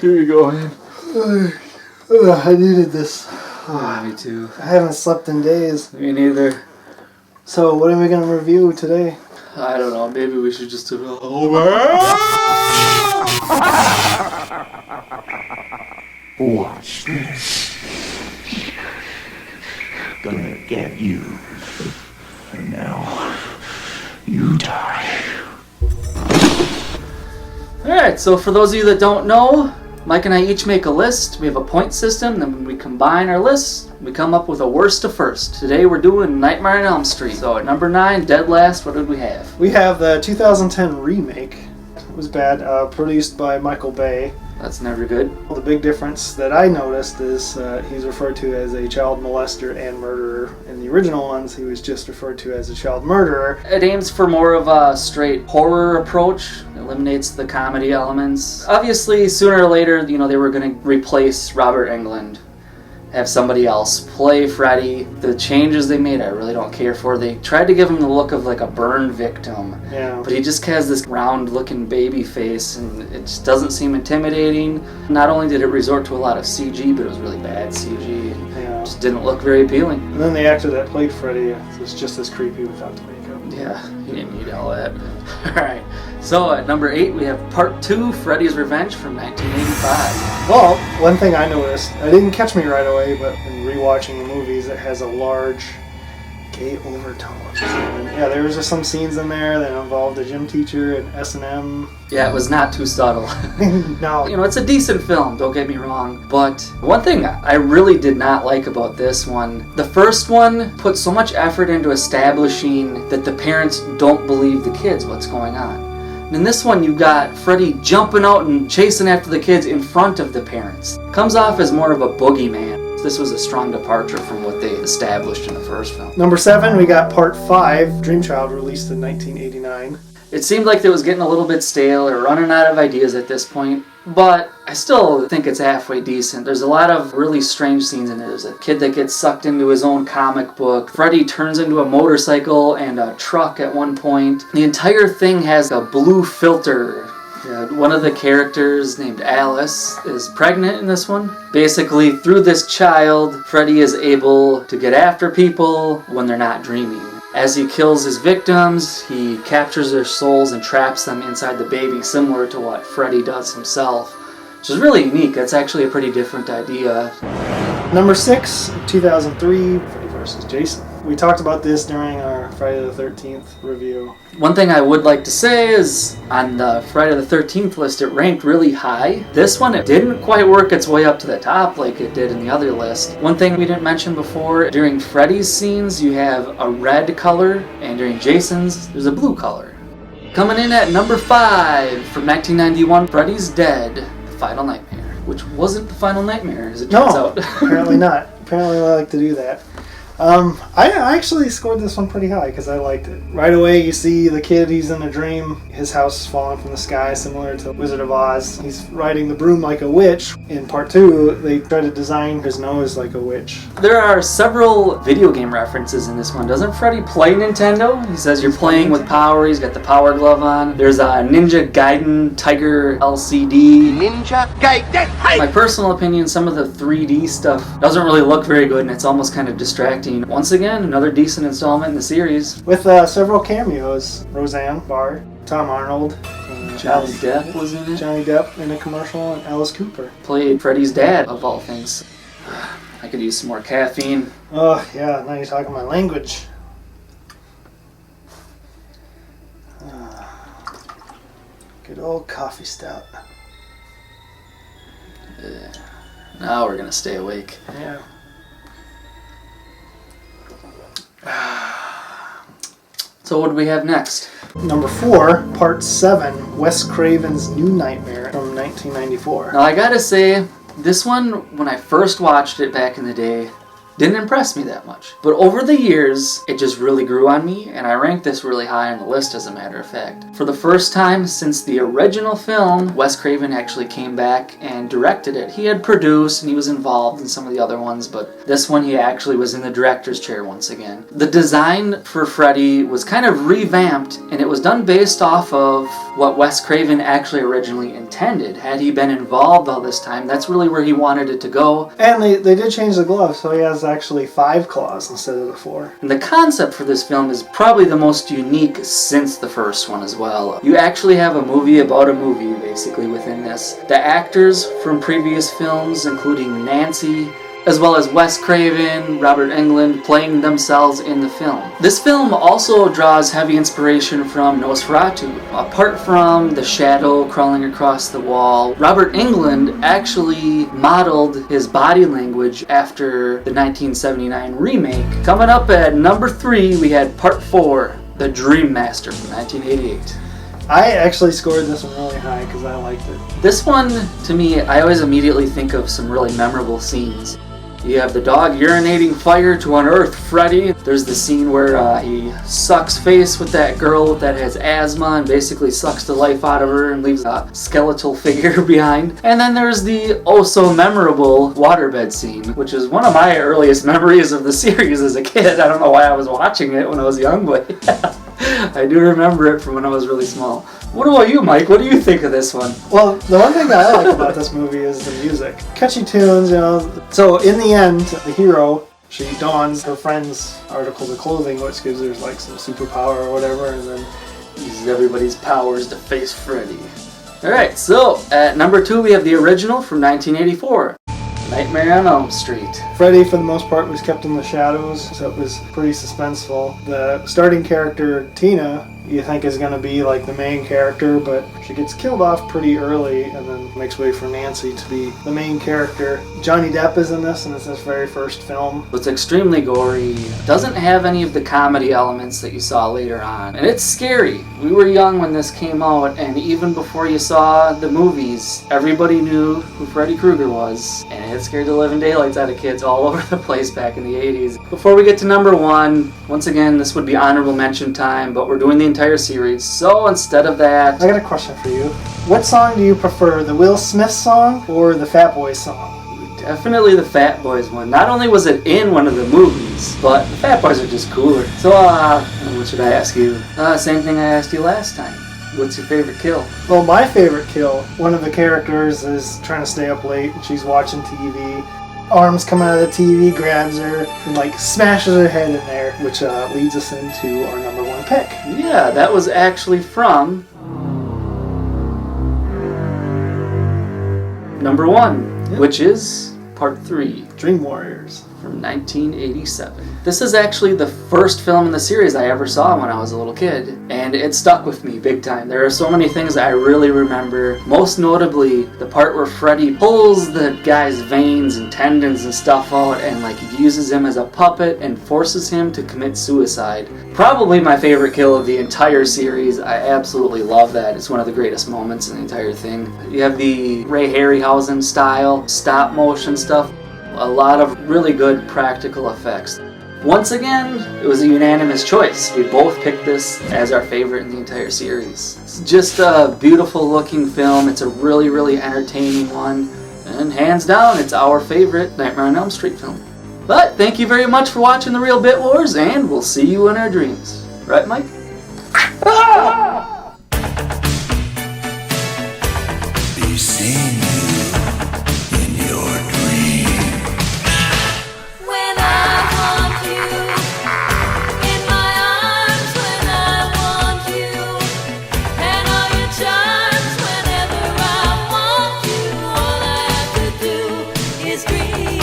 Here you go, man. I needed this. Me too. I haven't slept in days. Me neither. So, what are we going to review today? I don't know. Maybe we should just do it over. Watch this. Gonna get you. And now, you die. Alright, so for those of you that don't know, Mike and I each make a list. We have a point system, then when we combine our lists, we come up with a worst to first. Today we're doing Nightmare on Elm Street. So at number 9, dead last, what did we have? We have the 2010 remake. It was bad, produced by Michael Bay. That's never good. The big difference that I noticed is he's referred to as a child molester and murderer. In the original ones, he was just referred to as a child murderer. It aims for more of a straight horror approach. It eliminates the comedy elements. Obviously, sooner or later, they were going to replace Robert Englund. Have somebody else play Freddy. The changes they made, I really don't care for. They tried to give him the look of like a burn victim. Yeah. But he just has this round-looking baby face, and it just doesn't seem intimidating. Not only did it resort to a lot of CG, but it was really bad CG. Yeah. Just didn't look very appealing. And then the actor that played Freddy was just as creepy without the makeup. Yeah, he didn't need all that. Alright, so at number 8 we have Part 2, Freddy's Revenge from 1985. Well, one thing I noticed, I didn't catch me right away, but in rewatching the movies, it has a large gay overtone. And yeah, there was just some scenes in there that involved a gym teacher and S&M. Yeah, it was not too subtle. No. It's a decent film, don't get me wrong, but one thing I really did not like about this one, the first one put so much effort into establishing that the parents don't believe the kids what's going on. And in this one, you got Freddy jumping out and chasing after the kids in front of the parents. Comes off as more of a boogeyman. This was a strong departure from what they established in the first film. Number 7, we got Part 5, Dream Child, released in 1989. It seemed like it was getting a little bit stale or running out of ideas at this point, but I still think it's halfway decent. There's a lot of really strange scenes in there. There's a kid that gets sucked into his own comic book. Freddy turns into a motorcycle and a truck at one point. The entire thing has a blue filter. One of the characters, named Alice, is pregnant in this one. Basically, through this child, Freddy is able to get after people when they're not dreaming. As he kills his victims, he captures their souls and traps them inside the baby, similar to what Freddy does himself. Which is really unique. That's actually a pretty different idea. Number 6, 2003, Freddy vs. Jason. We talked about this during our Friday the 13th review. One thing I would like to say is, on the Friday the 13th list, it ranked really high. This one, it didn't quite work its way up to the top like it did in the other list. One thing we didn't mention before, during Freddy's scenes, you have a red color, and during Jason's, there's a blue color. Coming in at number 5, from 1991, Freddy's Dead, The Final Nightmare. Which wasn't The Final Nightmare, as it turns out. No, apparently not. Apparently I like to do that. I actually scored this one pretty high because I liked it. Right away you see the kid, he's in a dream, his house is falling from the sky, similar to Wizard of Oz. He's riding the broom like a witch. In Part 2, they try to design his nose like a witch. There are several video game references in this one. Doesn't Freddy play Nintendo? He says you're playing with power, he's got the power glove on. There's a Ninja Gaiden Tiger LCD. Ninja Gaiden! My personal opinion, some of the 3D stuff doesn't really look very good and it's almost kind of distracting. Once again, another decent installment in the series. With several cameos. Roseanne Barr, Tom Arnold. Johnny Depp was in it. Johnny Depp in a commercial, and Alice Cooper. Played Freddy's dad, of all things. I could use some more caffeine. Oh, yeah, now you're talking my language. Good old coffee stout. Now we're gonna stay awake. Yeah. So what do we have next? Number 4, Part 7, Wes Craven's New Nightmare from 1994. Now I gotta say, this one, when I first watched it back in the day, didn't impress me that much. But over the years, it just really grew on me, and I ranked this really high on the list as a matter of fact. For the first time since the original film, Wes Craven actually came back and directed it. He had produced and he was involved in some of the other ones, but this one he actually was in the director's chair once again. The design for Freddy was kind of revamped, and it was done based off of what Wes Craven actually originally intended. Had he been involved all this time, that's really where he wanted it to go. And they did change the glove, so he has actually 5 claws instead of the 4. And the concept for this film is probably the most unique since the first one as well. You actually have a movie about a movie, basically, within this. The actors from previous films, including Nancy, as well as Wes Craven, Robert Englund, playing themselves in the film. This film also draws heavy inspiration from Nosferatu. Apart from the shadow crawling across the wall, Robert Englund actually modeled his body language after the 1979 remake. Coming up at number 3, we had Part 4, The Dream Master from 1988. I actually scored this one really high because I liked it. This one, to me, I always immediately think of some really memorable scenes. You have the dog urinating fire to unearth Freddy. There's the scene where he sucks face with that girl that has asthma and basically sucks the life out of her and leaves a skeletal figure behind. And then there's the oh-so-memorable waterbed scene, which is one of my earliest memories of the series as a kid. I don't know why I was watching it when I was young, but yeah, I do remember it from when I was really small. What about you, Mike? What do you think of this one? Well, the one thing that I like about this movie is the music. Catchy tunes, you know. So in the end, the hero, she dons her friend's articles of clothing, which gives her like some superpower or whatever, and then uses everybody's powers to face Freddy. Alright, so at number 2 we have the original from 1984. Nightmare on Elm Street. Freddy, for the most part, was kept in the shadows, so it was pretty suspenseful. The starting character, Tina, you think is going to be like the main character, but she gets killed off pretty early and then makes way for Nancy to be the main character. Johnny Depp is in this, and it's his very first film. It's extremely gory, doesn't have any of the comedy elements that you saw later on, and it's scary. We were young when this came out, and even before you saw the movies, everybody knew who Freddy Krueger was, and it scared the living daylights out of kids all over the place back in the 80s. Before we get to number 1, once again, this would be honorable mention time, but we're doing the entire series, so instead of that... I got a question for you. What song do you prefer, the Will Smith song or the Fat Boys song? Definitely the Fat Boys one. Not only was it in one of the movies, but the Fat Boys are just cooler. So, what should I ask you? Same thing I asked you last time. What's your favorite kill? Well, my favorite kill, one of the characters is trying to stay up late and she's watching TV. Arms come out of the TV, grabs her, and like smashes her head in there, which leads us into our number 1 pick. Yeah, that was actually from number 1, Yep. which is Part 3. Dream Warriors. From 1987. This is actually the first film in the series I ever saw when I was a little kid, and it stuck with me big time. There are so many things that I really remember, most notably the part where Freddy pulls the guy's veins and tendons and stuff out and like uses him as a puppet and forces him to commit suicide. Probably my favorite kill of the entire series. I absolutely love that. It's one of the greatest moments in the entire thing. You have the Ray Harryhausen style stop motion stuff. A lot of really good practical effects. Once again, it was a unanimous choice. We both picked this as our favorite in the entire series. It's just a beautiful looking film. It's a really, really entertaining one. And hands down, it's our favorite Nightmare on Elm Street film. But thank you very much for watching The Real Bit Wars, and we'll see you in our dreams. Right, Mike? Be seeing you in your dream. When I want you in my arms, when I want you, and all your charms, whenever I want you, all I have to do is dream.